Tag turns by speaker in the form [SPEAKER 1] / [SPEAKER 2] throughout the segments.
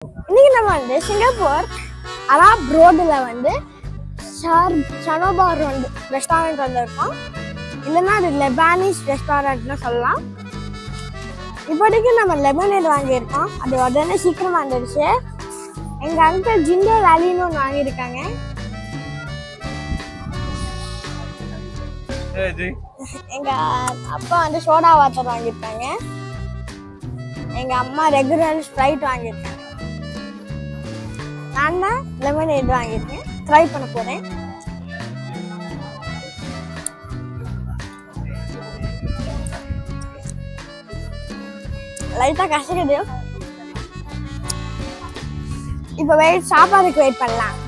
[SPEAKER 1] இன்னைக்கு நம்ம வந்து சிங்கப்பூர் அராப் ரோடுல வந்து சனோபார் வந்து ரெஸ்டாரண்ட் வந்து இருக்கோம். இல்லைன்னா அது லெபானீஸ் ரெஸ்டாரண்ட்னு சொல்லலாம். இப்போதைக்கு நம்ம லெமனேட் வாங்கியிருக்கோம். அது உடனே சீக்கிரம் வந்துடுச்சு. எங்கள் அங்கிள் ஜிஞ்சர் வேலின்னு ஒன்று வாங்கியிருக்காங்க. எங்கள் அப்பா வந்து சோடா வாட்டர் வாங்கியிருக்காங்க. எங்கள் அம்மா ரெகுலர் ஸ்ப்ரைட் வாங்கியிருக்காங்க. நான் தான் லெமனேட் வாங்கியிருக்கேன். ட்ரை பண்ண போகிறேன். லைட்டாக கசக்குது. இப்போ சாப்பாடுக்கு வெயிட் பண்ணலாம்.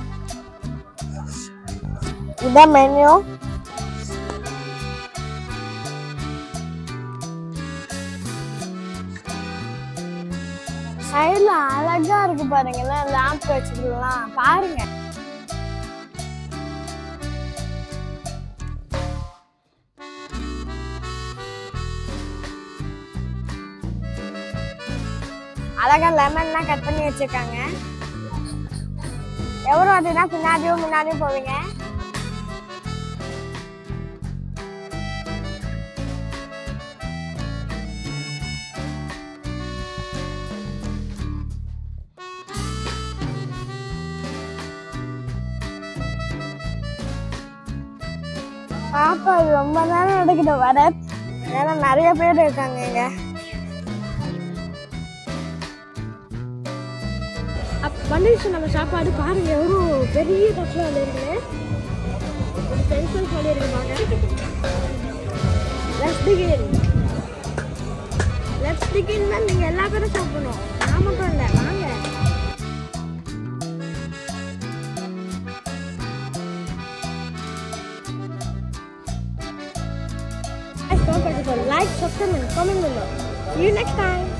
[SPEAKER 1] இதுதான் மெனு. சைடுல அழகா இருக்கு பாருங்க, லேம்ப் வச்சுக்கலாம் பாருங்க. அழகா லெமன்லாம் கட் பண்ணி வச்சிருக்காங்க. எவ்வளோ வாட்டினா பின்னாடியும் முன்னாடியும் போவீங்க. சாப்பாடு ரொம்ப நேரம் எடுக்குது வர. ஏன்னா நிறைய பேர் இருக்காங்க இங்க. வந்துடுச்சு நம்ம சாப்பாடு. பாருங்க எவ்வளோ பெரிய கஷ்டம் வந்துருக்கு. ஒரு சென்சல் சொல்லியிருக்காங்க. லெட்ஸ் பிகின் தான் நீங்கள் எல்லா பேரும் சாப்பிடணும். நான் மட்டும் இல்லை, வாங்க. Don't forget to like, subscribe and comment below. See you next time.